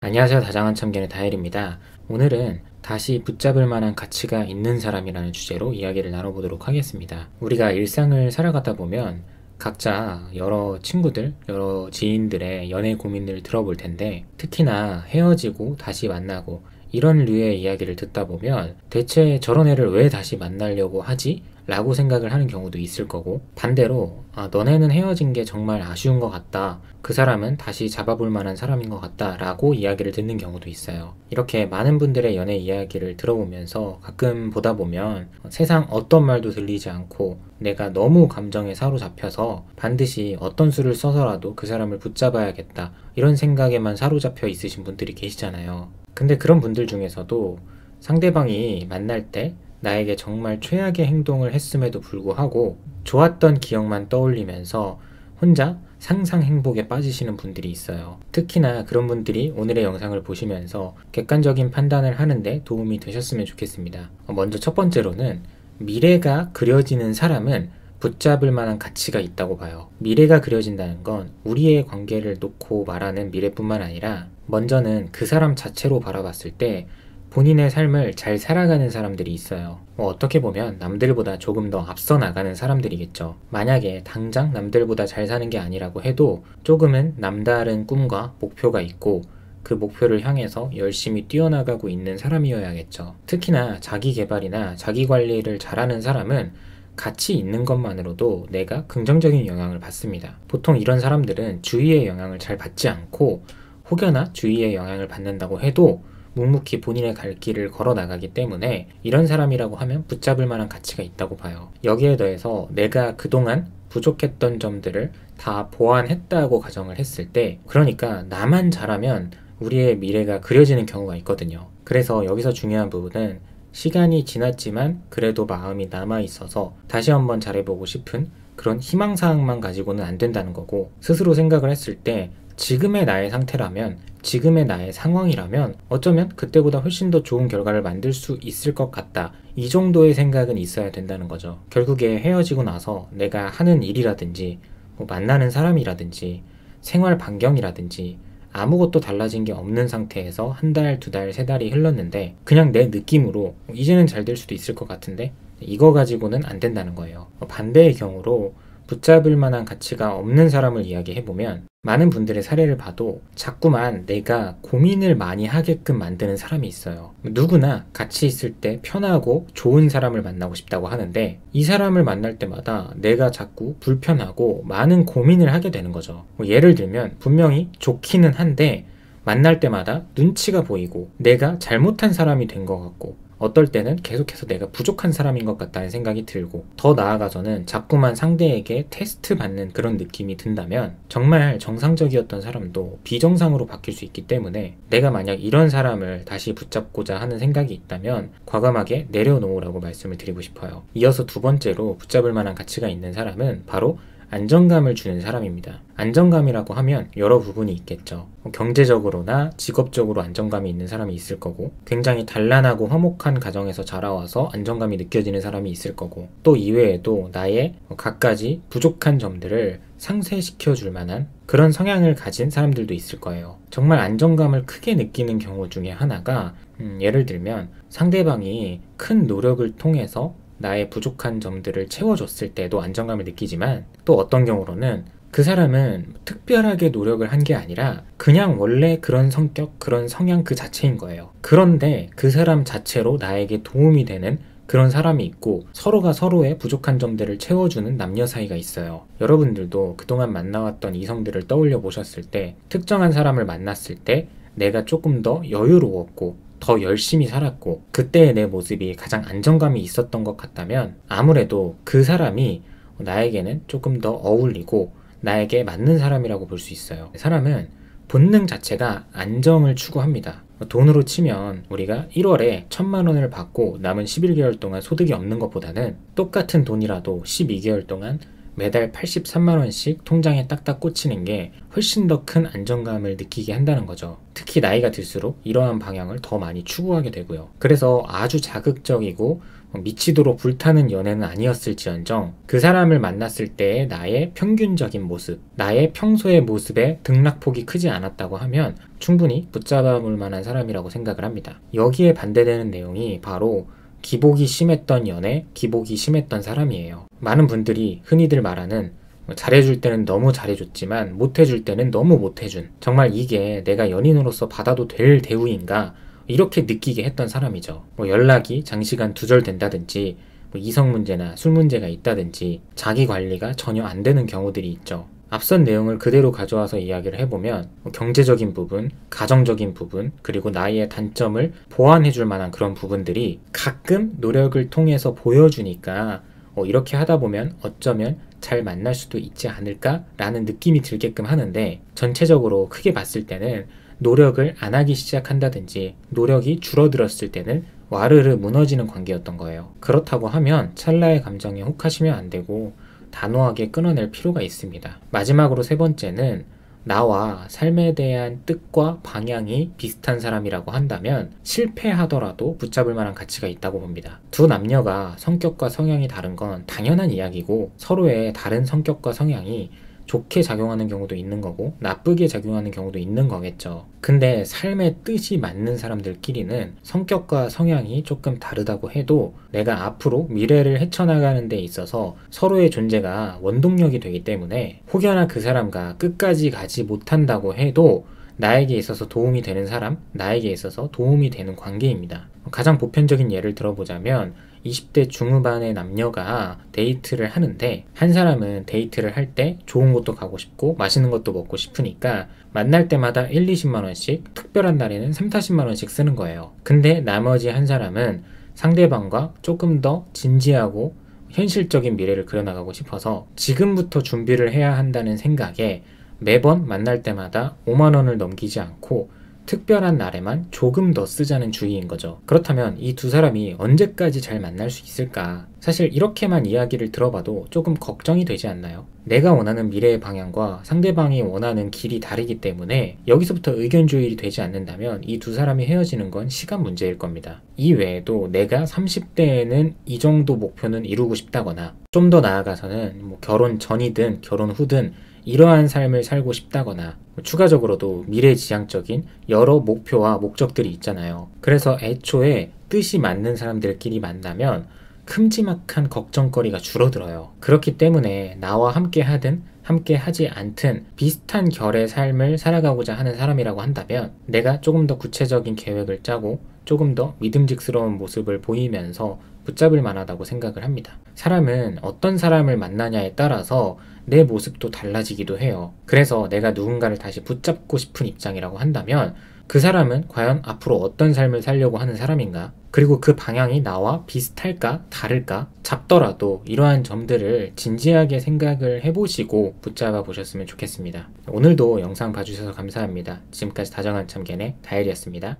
안녕하세요. 다장한 참견의 다엘입니다. 오늘은 다시 붙잡을 만한 가치가 있는 사람이라는 주제로 이야기를 나눠보도록 하겠습니다. 우리가 일상을 살아가다 보면 각자 여러 친구들, 여러 지인들의 연애 고민을 들어볼 텐데, 특히나 헤어지고 다시 만나고 이런 류의 이야기를 듣다 보면 대체 저런 애를 왜 다시 만나려고 하지? 라고 생각을 하는 경우도 있을 거고, 반대로 너네는 헤어진 게 정말 아쉬운 것 같다, 그 사람은 다시 잡아볼 만한 사람인 것 같다 라고 이야기를 듣는 경우도 있어요. 이렇게 많은 분들의 연애 이야기를 들어보면서 가끔 보다 보면 세상 어떤 말도 들리지 않고 내가 너무 감정에 사로잡혀서 반드시 어떤 수를 써서라도 그 사람을 붙잡아야겠다, 이런 생각에만 사로잡혀 있으신 분들이 계시잖아요. 근데 그런 분들 중에서도 상대방이 만날 때 나에게 정말 최악의 행동을 했음에도 불구하고 좋았던 기억만 떠올리면서 혼자 상상 행복에 빠지시는 분들이 있어요. 특히나 그런 분들이 오늘의 영상을 보시면서 객관적인 판단을 하는데 도움이 되셨으면 좋겠습니다. 먼저 첫 번째로는, 미래가 그려지는 사람은 붙잡을 만한 가치가 있다고 봐요. 미래가 그려진다는 건 우리의 관계를 놓고 말하는 미래뿐만 아니라, 먼저는 그 사람 자체로 바라봤을 때 본인의 삶을 잘 살아가는 사람들이 있어요. 어떻게 보면 남들보다 조금 더 앞서 나가는 사람들이겠죠. 만약에 당장 남들보다 잘 사는 게 아니라고 해도 조금은 남다른 꿈과 목표가 있고 그 목표를 향해서 열심히 뛰어나가고 있는 사람이어야겠죠. 특히나 자기 개발이나 자기 관리를 잘하는 사람은 가치 있는 것만으로도 내가 긍정적인 영향을 받습니다. 보통 이런 사람들은 주위의 영향을 잘 받지 않고 혹여나 주위의 영향을 받는다고 해도 묵묵히 본인의 갈 길을 걸어 나가기 때문에 이런 사람이라고 하면 붙잡을 만한 가치가 있다고 봐요. 여기에 더해서 내가 그동안 부족했던 점들을 다 보완했다고 가정을 했을 때, 그러니까 나만 잘하면 우리의 미래가 그려지는 경우가 있거든요. 그래서 여기서 중요한 부분은, 시간이 지났지만 그래도 마음이 남아 있어서 다시 한번 잘해보고 싶은 그런 희망사항만 가지고는 안 된다는 거고, 스스로 생각을 했을 때 지금의 나의 상태라면, 지금의 나의 상황이라면 어쩌면 그때보다 훨씬 더 좋은 결과를 만들 수 있을 것 같다, 이 정도의 생각은 있어야 된다는 거죠. 결국에 헤어지고 나서 내가 하는 일이라든지 만나는 사람이라든지 생활 반경이라든지 아무것도 달라진 게 없는 상태에서 한 달, 두 달, 세 달이 흘렀는데 그냥 내 느낌으로 이제는 잘 될 수도 있을 것 같은데 이거 가지고는 안 된다는 거예요. 반대의 경우로 붙잡을 만한 가치가 없는 사람을 이야기해보면, 많은 분들의 사례를 봐도 자꾸만 내가 고민을 많이 하게끔 만드는 사람이 있어요. 누구나 같이 있을 때 편하고 좋은 사람을 만나고 싶다고 하는데, 이 사람을 만날 때마다 내가 자꾸 불편하고 많은 고민을 하게 되는 거죠. 예를 들면 분명히 좋기는 한데 만날 때마다 눈치가 보이고 내가 잘못한 사람이 된 것 같고, 어떨 때는 계속해서 내가 부족한 사람인 것 같다는 생각이 들고, 더 나아가서는 자꾸만 상대에게 테스트 받는 그런 느낌이 든다면 정말 정상적이었던 사람도 비정상으로 바뀔 수 있기 때문에, 내가 만약 이런 사람을 다시 붙잡고자 하는 생각이 있다면 과감하게 내려놓으라고 말씀을 드리고 싶어요. 이어서 두 번째로 붙잡을 만한 가치가 있는 사람은 바로 안정감을 주는 사람입니다. 안정감이라고 하면 여러 부분이 있겠죠. 경제적으로나 직업적으로 안정감이 있는 사람이 있을 거고, 굉장히 단란하고 화목한 가정에서 자라와서 안정감이 느껴지는 사람이 있을 거고, 또 이외에도 나의 갖가지 부족한 점들을 상쇄시켜 줄 만한 그런 성향을 가진 사람들도 있을 거예요. 정말 안정감을 크게 느끼는 경우 중에 하나가, 예를 들면 상대방이 큰 노력을 통해서 나의 부족한 점들을 채워줬을 때도 안정감을 느끼지만, 또 어떤 경우로는 그 사람은 특별하게 노력을 한 게 아니라 그냥 원래 그런 성격, 그런 성향 그 자체인 거예요. 그런데 그 사람 자체로 나에게 도움이 되는 그런 사람이 있고, 서로가 서로의 부족한 점들을 채워주는 남녀 사이가 있어요. 여러분들도 그동안 만나왔던 이성들을 떠올려 보셨을 때, 특정한 사람을 만났을 때 내가 조금 더 여유로웠고 더 열심히 살았고 그때의 내 모습이 가장 안정감이 있었던 것 같다면, 아무래도 그 사람이 나에게는 조금 더 어울리고 나에게 맞는 사람이라고 볼 수 있어요. 사람은 본능 자체가 안정을 추구합니다. 돈으로 치면 우리가 1월에 1,000만 원을 받고 남은 11개월 동안 소득이 없는 것보다는 똑같은 돈이라도 12개월 동안 매달 83만원씩 통장에 딱딱 꽂히는 게 훨씬 더 큰 안정감을 느끼게 한다는 거죠. 특히 나이가 들수록 이러한 방향을 더 많이 추구하게 되고요. 그래서 아주 자극적이고 미치도록 불타는 연애는 아니었을지언정 그 사람을 만났을 때의 나의 평균적인 모습, 나의 평소의 모습에 등락폭이 크지 않았다고 하면 충분히 붙잡아 볼 만한 사람이라고 생각을 합니다. 여기에 반대되는 내용이 바로 기복이 심했던 연애, 기복이 심했던 사람이에요. 많은 분들이 흔히들 말하는 잘해줄 때는 너무 잘해줬지만 못해줄 때는 너무 못해준, 정말 이게 내가 연인으로서 받아도 될 대우인가 이렇게 느끼게 했던 사람이죠. 연락이 장시간 두절된다든지 이성 문제나 술 문제가 있다든지 자기 관리가 전혀 안 되는 경우들이 있죠. 앞선 내용을 그대로 가져와서 이야기를 해보면 경제적인 부분, 가정적인 부분, 그리고 나의 단점을 보완해줄 만한 그런 부분들이 가끔 노력을 통해서 보여주니까 이렇게 하다 보면 어쩌면 잘 만날 수도 있지 않을까 라는 느낌이 들게끔 하는데, 전체적으로 크게 봤을 때는 노력을 안 하기 시작한다든지 노력이 줄어들었을 때는 와르르 무너지는 관계였던 거예요. 그렇다고 하면 찰나의 감정에 혹하시면 안 되고 단호하게 끊어낼 필요가 있습니다. 마지막으로 세 번째는 나와 삶에 대한 뜻과 방향이 비슷한 사람이라고 한다면 실패하더라도 붙잡을 만한 가치가 있다고 봅니다. 두 남녀가 성격과 성향이 다른 건 당연한 이야기고 서로의 다른 성격과 성향이 좋게 작용하는 경우도 있는 거고 나쁘게 작용하는 경우도 있는 거겠죠. 근데 삶의 뜻이 맞는 사람들끼리는 성격과 성향이 조금 다르다고 해도 내가 앞으로 미래를 헤쳐나가는 데 있어서 서로의 존재가 원동력이 되기 때문에 혹여나 그 사람과 끝까지 가지 못한다고 해도 나에게 있어서 도움이 되는 사람, 나에게 있어서 도움이 되는 관계입니다. 가장 보편적인 예를 들어보자면 20대 중후반의 남녀가 데이트를 하는데 한 사람은 데이트를 할 때 좋은 곳도 가고 싶고 맛있는 것도 먹고 싶으니까 만날 때마다 1, 20만원씩, 특별한 날에는 3, 40만원씩 쓰는 거예요. 근데 나머지 한 사람은 상대방과 조금 더 진지하고 현실적인 미래를 그려나가고 싶어서 지금부터 준비를 해야 한다는 생각에 매번 만날 때마다 5만원을 넘기지 않고 특별한 날에만 조금 더 쓰자는 주의인 거죠. 그렇다면 이 두 사람이 언제까지 잘 만날 수 있을까? 사실 이렇게만 이야기를 들어봐도 조금 걱정이 되지 않나요? 내가 원하는 미래의 방향과 상대방이 원하는 길이 다르기 때문에 여기서부터 의견 조율이 되지 않는다면 이 두 사람이 헤어지는 건 시간 문제일 겁니다. 이 외에도 내가 30대에는 이 정도 목표는 이루고 싶다거나 좀 더 나아가서는 결혼 전이든 결혼 후든 이러한 삶을 살고 싶다거나 추가적으로도 미래지향적인 여러 목표와 목적들이 있잖아요. 그래서 애초에 뜻이 맞는 사람들끼리 만나면 큼지막한 걱정거리가 줄어들어요. 그렇기 때문에 나와 함께 하든 함께 하지 않든 비슷한 결의 삶을 살아가고자 하는 사람이라고 한다면 내가 조금 더 구체적인 계획을 짜고 조금 더 믿음직스러운 모습을 보이면서 붙잡을 만하다고 생각을 합니다. 사람은 어떤 사람을 만나냐에 따라서 내 모습도 달라지기도 해요. 그래서 내가 누군가를 다시 붙잡고 싶은 입장이라고 한다면 그 사람은 과연 앞으로 어떤 삶을 살려고 하는 사람인가? 그리고 그 방향이 나와 비슷할까? 다를까? 잡더라도 이러한 점들을 진지하게 생각을 해보시고 붙잡아 보셨으면 좋겠습니다. 오늘도 영상 봐주셔서 감사합니다. 지금까지 다정한 참견의 다엘이었습니다.